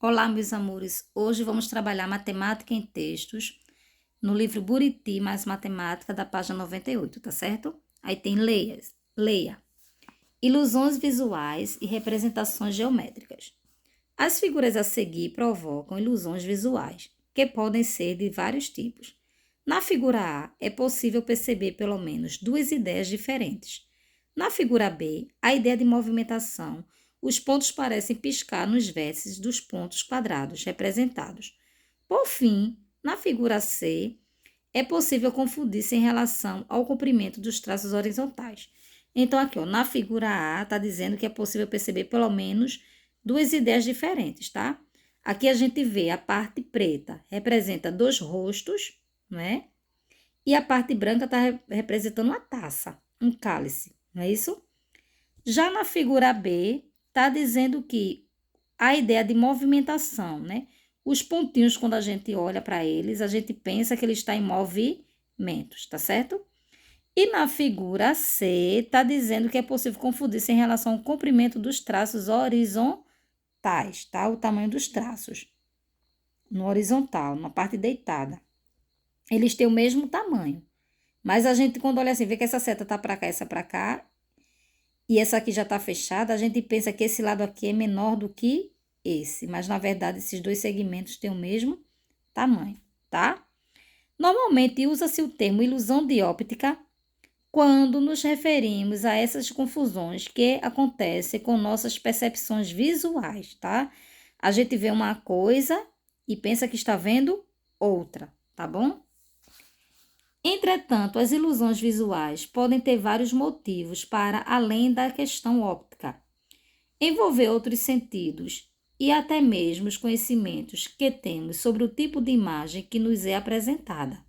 Olá, meus amores. Hoje vamos trabalhar matemática em textos no livro Buriti mais Matemática, da página 98, tá certo? Aí tem leia. Ilusões visuais e representações geométricas. As figuras a seguir provocam ilusões visuais, que podem ser de vários tipos. Na figura A, é possível perceber pelo menos duas ideias diferentes. Na figura B, a ideia de movimentação, os pontos parecem piscar nos vértices dos pontos quadrados representados. Por fim, na figura C, é possível confundir-se em relação ao comprimento dos traços horizontais. Então, aqui, ó, na figura A, está dizendo que é possível perceber pelo menos duas ideias diferentes, tá? Aqui a gente vê a parte preta representa dois rostos, né? E a parte branca está representando uma taça, um cálice, não é isso? Já na figura B, está dizendo que a ideia de movimentação, né? Os pontinhos, quando a gente olha para eles, a gente pensa que ele está em movimentos, tá certo? E na figura C, está dizendo que é possível confundir-se em relação ao comprimento dos traços horizontais, tá? O tamanho dos traços no horizontal, na parte deitada. Eles têm o mesmo tamanho. Mas a gente, quando olha assim, vê que essa seta tá para cá, essa para cá, e essa aqui já tá fechada, a gente pensa que esse lado aqui é menor do que esse. Mas, na verdade, esses dois segmentos têm o mesmo tamanho, tá? Normalmente, usa-se o termo ilusão de óptica quando nos referimos a essas confusões que acontecem com nossas percepções visuais, tá? A gente vê uma coisa e pensa que está vendo outra, tá bom? Entretanto, as ilusões visuais podem ter vários motivos para além da questão óptica, envolver outros sentidos e até mesmo os conhecimentos que temos sobre o tipo de imagem que nos é apresentada.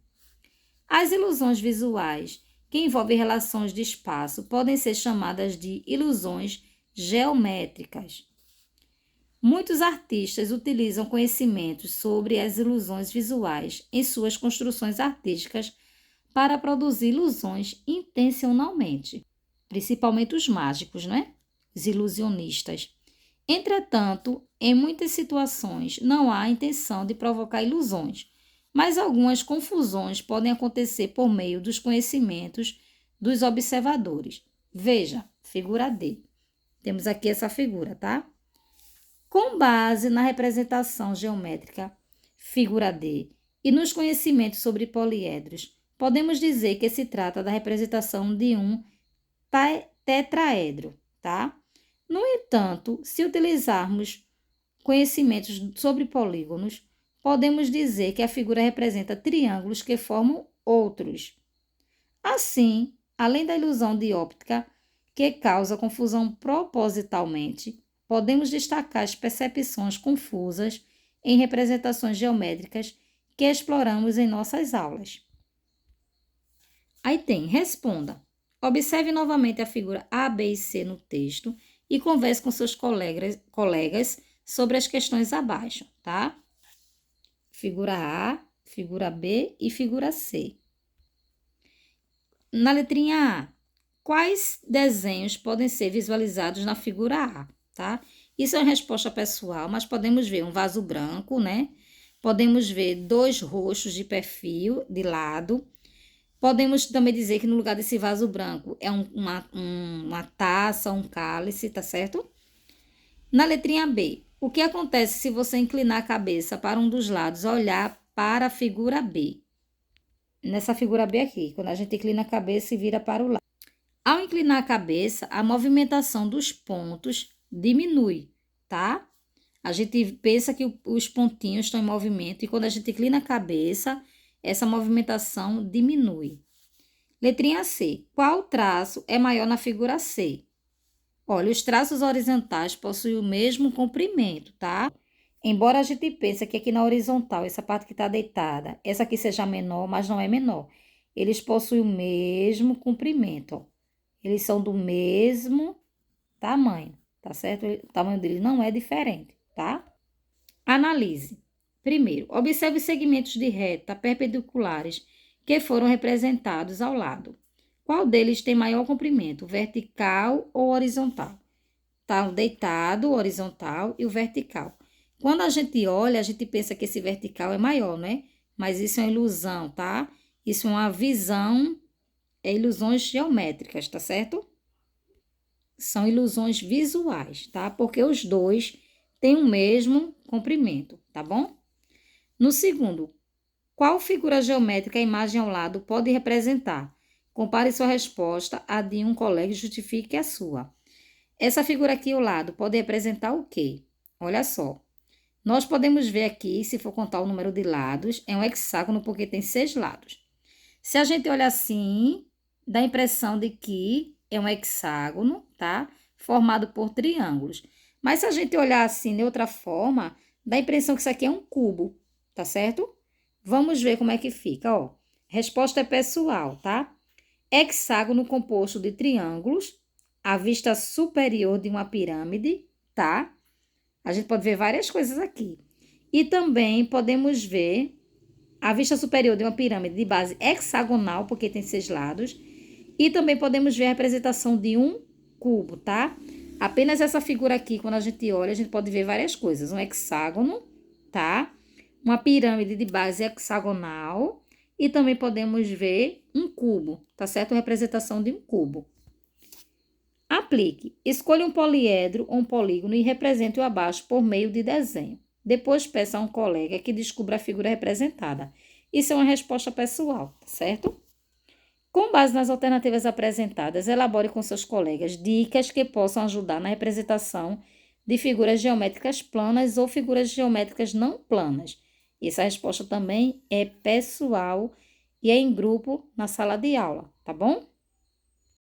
As ilusões visuais que envolvem relações de espaço podem ser chamadas de ilusões geométricas. Muitos artistas utilizam conhecimentos sobre as ilusões visuais em suas construções artísticas para produzir ilusões intencionalmente, principalmente os mágicos, né? Os ilusionistas. Entretanto, em muitas situações não há intenção de provocar ilusões, mas algumas confusões podem acontecer por meio dos conhecimentos dos observadores. Veja, figura D. Temos aqui essa figura, tá? Com base na representação geométrica, figura D, e nos conhecimentos sobre poliedros, podemos dizer que se trata da representação de um tetraedro, tá? No entanto, se utilizarmos conhecimentos sobre polígonos, podemos dizer que a figura representa triângulos que formam outros. Assim, além da ilusão de óptica, que causa confusão propositalmente, podemos destacar as percepções confusas em representações geométricas que exploramos em nossas aulas. Aí tem, responda. Observe novamente a figura A, B e C no texto e converse com seus colegas sobre as questões abaixo, tá? Figura A, figura B e figura C. Na letrinha A, quais desenhos podem ser visualizados na figura A, tá? Isso é uma resposta pessoal, mas podemos ver um vaso branco, né? Podemos ver dois roxos de perfil, de lado. Podemos também dizer que no lugar desse vaso branco é uma taça, um cálice, tá certo? Na letrinha B, o que acontece se você inclinar a cabeça para um dos lados e olhar para a figura B? Nessa figura B aqui, quando a gente inclina a cabeça e vira para o lado. Ao inclinar a cabeça, a movimentação dos pontos diminui, tá? A gente pensa que os pontinhos estão em movimento e quando a gente inclina a cabeça, essa movimentação diminui. Letrinha C. Qual traço é maior na figura C? Olha, os traços horizontais possuem o mesmo comprimento, tá? Embora a gente pense que aqui na horizontal, essa parte que está deitada, essa aqui seja menor, mas não é menor. Eles possuem o mesmo comprimento, ó. Eles são do mesmo tamanho, tá certo? O tamanho deles não é diferente, tá? Analise. Primeiro, observe os segmentos de reta perpendiculares que foram representados ao lado. Qual deles tem maior comprimento, vertical ou horizontal? Tá o deitado, o horizontal e o vertical. Quando a gente olha, a gente pensa que esse vertical é maior, né? Mas isso é uma ilusão, tá? Isso é uma visão, é ilusões geométricas, tá certo? São ilusões visuais, tá? Porque os dois têm o mesmo comprimento, tá bom? No segundo, qual figura geométrica a imagem ao lado pode representar? Compare sua resposta à de um colega e justifique a sua. Essa figura aqui ao lado pode representar o quê? Olha só. Nós podemos ver aqui, se for contar o número de lados, é um hexágono porque tem 6 lados. Se a gente olhar assim, dá a impressão de que é um hexágono, tá? Formado por triângulos. Mas se a gente olhar assim de outra forma, dá a impressão que isso aqui é um cubo, tá certo? Vamos ver como é que fica, ó. Resposta é pessoal, tá? Hexágono composto de triângulos, a vista superior de uma pirâmide, tá? A gente pode ver várias coisas aqui. E também podemos ver a vista superior de uma pirâmide de base hexagonal, porque tem 6 lados. E também podemos ver a representação de um cubo, tá? Apenas essa figura aqui, quando a gente olha, a gente pode ver várias coisas. Um hexágono, tá? Uma pirâmide de base hexagonal. E também podemos ver um cubo, tá certo? A representação de um cubo. Aplique. Escolha um poliedro ou um polígono e represente-o abaixo por meio de desenho. Depois peça a um colega que descubra a figura representada. Isso é uma resposta pessoal, tá certo? Com base nas alternativas apresentadas, elabore com seus colegas dicas que possam ajudar na representação de figuras geométricas planas ou figuras geométricas não planas. Essa resposta também é pessoal e é em grupo na sala de aula, tá bom?